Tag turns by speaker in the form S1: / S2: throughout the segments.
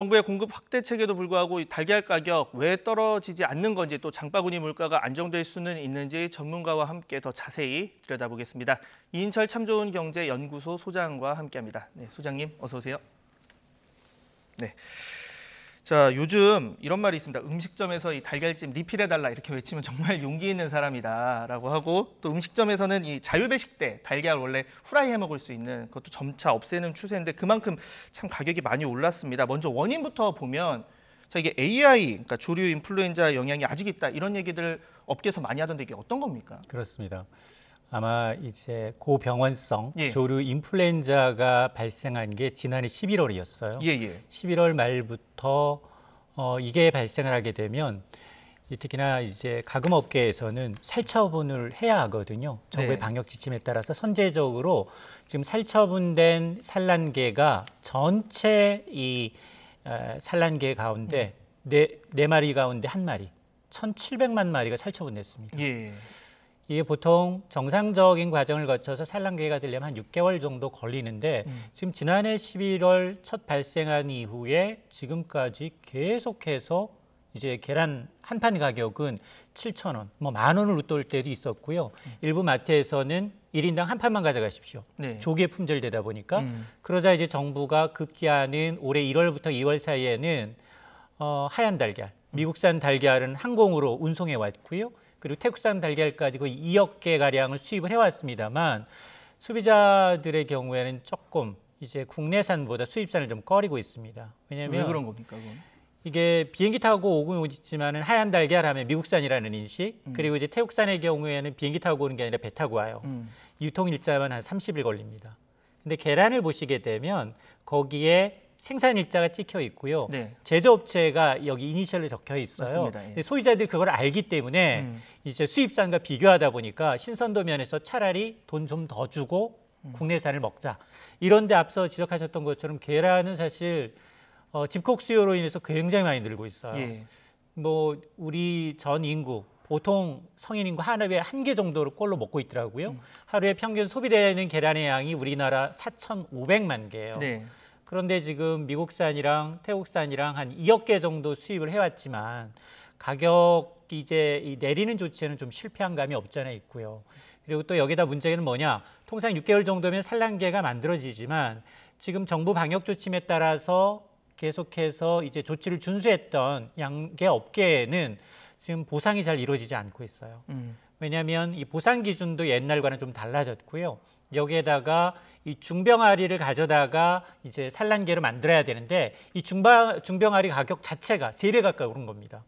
S1: 정부의 공급 확대책에도 불구하고 이 달걀 가격 왜 떨어지지 않는 건지 또 장바구니 물가가 안정될 수는 있는지 전문가와 함께 더 자세히 들여다보겠습니다. 이인철 참 좋은 경제 연구소 소장과 함께합니다. 네, 소장님 어서 오세요. 네. 자, 요즘 이런 말이 있습니다. 음식점에서 이 달걀찜 리필해달라 이렇게 외치면 정말 용기 있는 사람이다라고 하고, 또 음식점에서는 이 자유배식 때 달걀 원래 후라이 해 먹을 수 있는 그것도 점차 없애는 추세인데 그만큼 참 가격이 많이 올랐습니다. 먼저 원인부터 보면, 자, 이게 AI, 그러니까 조류 인플루엔자 영향이 아직 있다 이런 얘기들 업계에서 많이 하던데 이게 어떤 겁니까?
S2: 그렇습니다. 아마 이제 고병원성
S1: 예.
S2: 조류 인플루엔자가 발생한 게 지난해 11월이었어요.
S1: 예.
S2: 11월 말부터 이게 발생을 하게 되면 특히나 이제 가금업계에서는 살처분을 해야 하거든요. 정부의
S1: 네.
S2: 방역 지침에 따라서 선제적으로 지금 살처분된 산란개가 전체 이 산란개 가운데 네 마리 가운데 한 마리, 1,700만 마리가 살처분됐습니다.
S1: 예.
S2: 이게 보통 정상적인 과정을 거쳐서 산란계가 되려면 한 6개월 정도 걸리는데 지금 지난해 11월 첫 발생한 이후에 지금까지 계속해서 이제 계란 한 판 가격은 7,000원, 뭐 10,000원을 웃돌 때도 있었고요. 일부 마트에서는 1인당 한 판만 가져가십시오.
S1: 네.
S2: 조기에 품절되다 보니까 그러자 이제 정부가 급기야는 올해 1월부터 2월 사이에는 하얀 달걀, 미국산 달걀은 항공으로 운송해 왔고요. 그리고 태국산 달걀까지 거의 2억 개 가량을 수입을 해왔습니다만 소비자들의 경우에는 조금 이제 국내산보다 수입산을 좀 꺼리고 있습니다. 왜냐하면
S1: 왜 그런 겁니까, 그건?
S2: 이게 비행기 타고 오고 있지만은 하얀 달걀 하면 미국산이라는 인식, 그리고 이제 태국산의 경우에는 비행기 타고 오는 게 아니라 배 타고 와요. 유통 일자만 한 30일 걸립니다. 근데 계란을 보시게 되면 거기에 생산 일자가 찍혀 있고요.
S1: 네.
S2: 제조업체가 여기 이니셜로 적혀 있어요.
S1: 맞습니다. 예.
S2: 근데 소비자들이 그걸 알기 때문에 이제 수입산과 비교하다 보니까 신선도 면에서 차라리 돈 좀 더 주고 국내산을 먹자. 이런데 앞서 지적하셨던 것처럼 계란은 사실 집콕 수요로 인해서 굉장히 많이 늘고 있어요.
S1: 예.
S2: 뭐 우리 전 인구 보통 성인 인구 하루에 한 개 정도를 꼴로 먹고 있더라고요. 하루에 평균 소비되는 계란의 양이 우리나라 4,500만 개예요.
S1: 네.
S2: 그런데 지금 미국산이랑 태국산이랑 한 2억 개 정도 수입을 해왔지만 가격이 이제 이 내리는 조치에는 좀 실패한 감이 없지 않아 있고요. 그리고 또 여기다 문제는 뭐냐? 통상 6개월 정도면 산란계가 만들어지지만 지금 정부 방역 조침에 따라서 계속해서 이제 조치를 준수했던 양계 업계에는 지금 보상이 잘 이루어지지 않고 있어요. 왜냐하면 이 보상 기준도 옛날과는 좀 달라졌고요. 여기에다가 이 중병아리를 가져다가 이제 산란계로 만들어야 되는데 이 중병아리 가격 자체가 3배 가까이 오른 겁니다.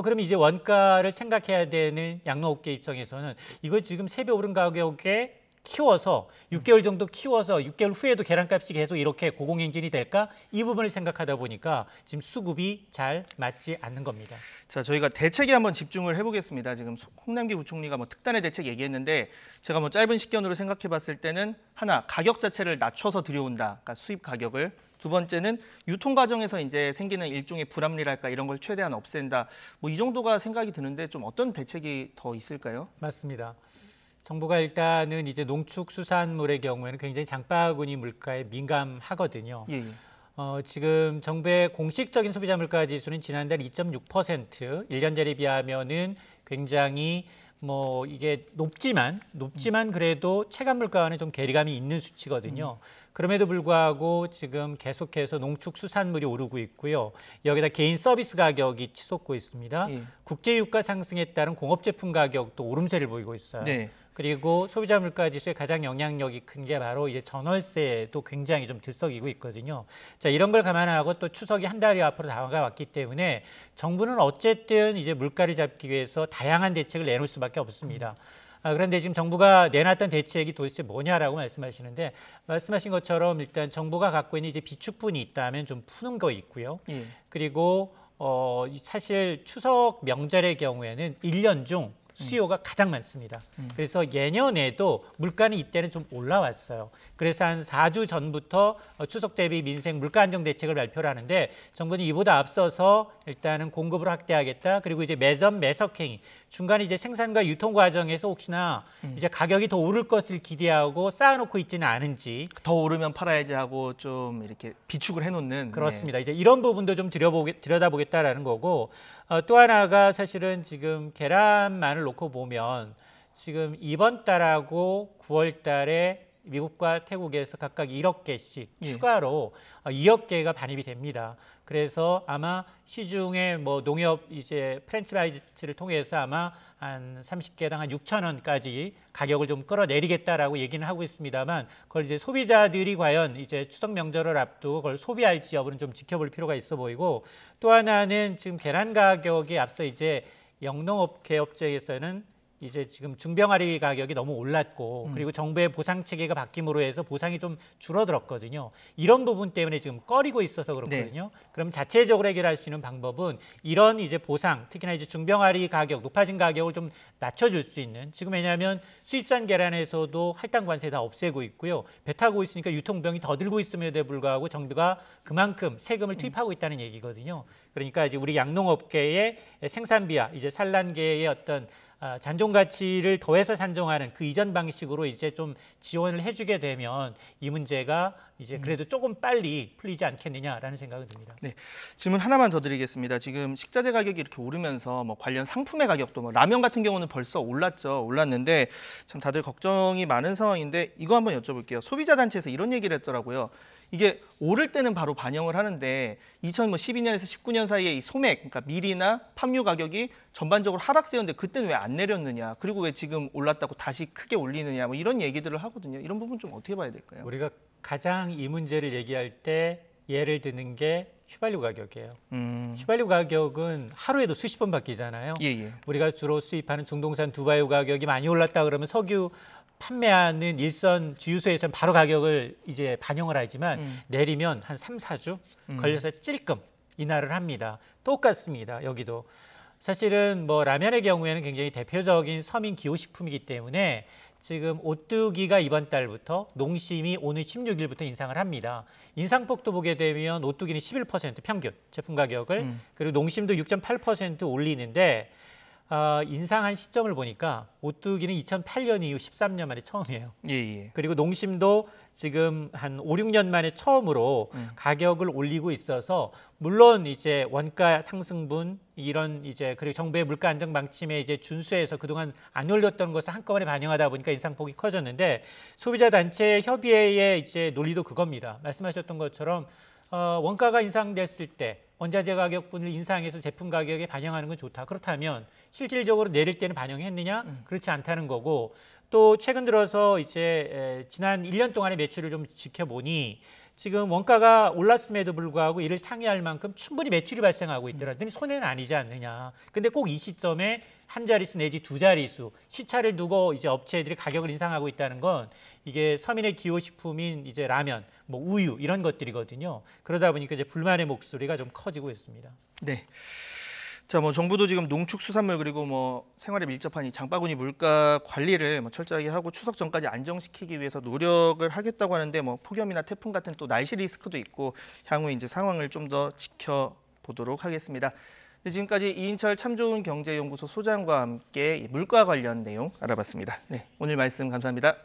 S2: 그럼 이제 원가를 생각해야 되는 양로업계 입장에서는 이거 지금 3배 오른 가격에 키워서 6개월 정도 키워서 6개월 후에도 계란값이 계속 이렇게 고공행진이 될까? 이 부분을 생각하다 보니까 지금 수급이 잘 맞지 않는 겁니다.
S1: 자, 저희가 대책에 한번 집중을 해보겠습니다. 지금 홍남기 부총리가 뭐 특단의 대책 얘기했는데 제가 뭐 짧은 식견으로 생각해봤을 때는 하나, 가격 자체를 낮춰서 들여온다. 그러니까 수입 가격을. 두 번째는 유통 과정에서 이제 생기는 일종의 불합리랄까 이런 걸 최대한 없앤다. 뭐 이 정도가 생각이 드는데 좀 어떤 대책이 더 있을까요?
S2: 맞습니다. 정부가 일단은 이제 농축수산물의 경우에는 굉장히 장바구니 물가에 민감하거든요.
S1: 예.
S2: 지금 정부의 공식적인 소비자 물가 지수는 지난달 2.6%, 1년 전에 비하면은 굉장히 뭐 이게 높지만 그래도 체감 물가와는 좀 괴리감이 있는 수치거든요. 그럼에도 불구하고 지금 계속해서 농축수산물이 오르고 있고요. 여기다 개인 서비스 가격이 치솟고 있습니다.
S1: 예.
S2: 국제 유가 상승에 따른 공업 제품 가격도 오름세를 보이고 있어요.
S1: 네.
S2: 그리고 소비자 물가 지수의 가장 영향력이 큰 게 바로 이제 전월세도 굉장히 좀 들썩이고 있거든요. 자, 이런 걸 감안하고 또 추석이 한 달여 앞으로 다가왔기 때문에 정부는 어쨌든 이제 물가를 잡기 위해서 다양한 대책을 내놓을 수밖에 없습니다. 그런데 지금 정부가 내놨던 대책이 도대체 뭐냐라고 말씀하시는데 말씀하신 것처럼 일단 정부가 갖고 있는 이제 비축분이 있다면 좀 푸는 거 있고요.
S1: 예.
S2: 그리고 사실 추석 명절의 경우에는 1년 중 수요가 가장 많습니다. 그래서 예년에도 물가는 이때는 좀 올라왔어요. 그래서 한 4주 전부터 추석 대비 민생 물가 안정 대책을 발표를 하는데 정부는 이보다 앞서서 일단은 공급을 확대하겠다. 그리고 이제 매점 매석행위 중간에 이제 생산과 유통 과정에서 혹시나 이제 가격이 더 오를 것을 기대하고 쌓아놓고 있지는 않은지
S1: 더 오르면 팔아야지 하고 좀 이렇게 비축을 해놓는.
S2: 그렇습니다. 이제 이런 부분도 좀 들여다보겠다라는 거고 또 하나가 사실은 지금 계란만을 놓고 보면 지금 이번 달하고 9월 달에 미국과 태국에서 각각 1억 개씩 추가로 2억 개가 반입이 됩니다. 그래서 아마 시중에 뭐 농협 이제 프랜차이즈를 통해서 아마 한 30개당 한 6천 원까지 가격을 좀 끌어내리겠다라고 얘기는 하고 있습니다만 그걸 이제 소비자들이 과연 이제 추석 명절을 앞두고 그걸 소비할지 여부는 좀 지켜볼 필요가 있어 보이고 또 하나는 지금 계란 가격이 앞서 이제 영농업계 업체에서는 이제 지금 중병아리 가격이 너무 올랐고 그리고 정부의 보상 체계가 바뀜으로 해서 보상이 좀 줄어들었거든요. 이런 부분 때문에 지금 꺼리고 있어서 그렇거든요. 네. 그럼 자체적으로 해결할 수 있는 방법은 이런 이제 보상, 특히나 이제 중병아리 가격, 높아진 가격을 좀 낮춰줄 수 있는 지금 왜냐하면 수입산 계란에서도 할당 관세 다 없애고 있고요. 배 타고 있으니까 유통비용이 더 들고 있음에도 불구하고 정부가 그만큼 세금을 투입하고 있다는 얘기거든요. 그러니까 이제 우리 양농업계의 생산비와 이제 산란계의 어떤 잔존 가치를 더해서 산정하는 그 이전 방식으로 이제 좀 지원을 해주게 되면 이 문제가 이제 그래도 조금 빨리 풀리지 않겠느냐라는 생각이 듭니다.
S1: 네, 질문 하나만 더 드리겠습니다. 지금 식자재 가격이 이렇게 오르면서 뭐 관련 상품의 가격도 뭐 라면 같은 경우는 벌써 올랐는데 참 다들 걱정이 많은 상황인데 이거 한번 여쭤볼게요. 소비자 단체에서 이런 얘기를 했더라고요. 이게 오를 때는 바로 반영을 하는데 2012년에서 19년 사이에 이 소맥, 그러니까 밀이나 팜유 가격이 전반적으로 하락세였는데 그때는 왜 안 내렸느냐, 그리고 왜 지금 올랐다고 다시 크게 올리느냐, 뭐 이런 얘기들을 하거든요. 이런 부분 좀 어떻게 봐야 될까요?
S2: 우리가 가장 이 문제를 얘기할 때 예를 드는 게 휘발유 가격이에요. 휘발유 가격은 하루에도 수십 번 바뀌잖아요.
S1: 예.
S2: 우리가 주로 수입하는 중동산 두바이유 가격이 많이 올랐다 그러면 석유 판매하는 일선 주유소에서는 바로 가격을 이제 반영을 하지만 내리면 한 3, 4주 걸려서 찔끔 인하를 합니다. 똑같습니다. 여기도. 사실은 뭐 라면의 경우에는 굉장히 대표적인 서민 기호식품이기 때문에 지금 오뚜기가 이번 달부터 농심이 오늘 16일부터 인상을 합니다. 인상폭도 보게 되면 오뚜기는 11% 평균 제품 가격을 그리고 농심도 6.8% 올리는데 인상한 시점을 보니까 오뚜기는 2008년 이후 13년 만에 처음이에요.
S1: 예.
S2: 그리고 농심도 지금 한 5, 6년 만에 처음으로 가격을 올리고 있어서 물론 이제 원가 상승분 이런 이제 그리고 정부의 물가 안정 방침에 이제 준수해서 그동안 안 올렸던 것을 한꺼번에 반영하다 보니까 인상폭이 커졌는데 소비자 단체 협의회의 이제 논리도 그겁니다. 말씀하셨던 것처럼 원가가 인상됐을 때 원자재 가격분을 인상해서 제품 가격에 반영하는 건 좋다. 그렇다면 실질적으로 내릴 때는 반영했느냐? 그렇지 않다는 거고 또 최근 들어서 이제 지난 1년 동안의 매출을 좀 지켜보니 지금 원가가 올랐음에도 불구하고 이를 상회할 만큼 충분히 매출이 발생하고 있더라더니 손해는 아니지 않느냐. 근데 꼭 이 시점에 한 자릿수 내지 두 자릿수 시차를 두고 이제 업체들이 가격을 인상하고 있다는 건 이게 서민의 기호식품인 이제 라면, 뭐 우유 이런 것들이거든요. 그러다 보니까 이제 불만의 목소리가 좀 커지고 있습니다.
S1: 네. 자, 뭐 정부도 지금 농축수산물 그리고 뭐 생활에 밀접한 이 장바구니 물가 관리를 뭐 철저하게 하고 추석 전까지 안정시키기 위해서 노력을 하겠다고 하는데 뭐 폭염이나 태풍 같은 또 날씨 리스크도 있고 향후 이제 상황을 좀 더 지켜보도록 하겠습니다. 네, 지금까지 이인철 참 좋은 경제연구소 소장과 함께 물가 관련 내용 알아봤습니다. 네, 오늘 말씀 감사합니다.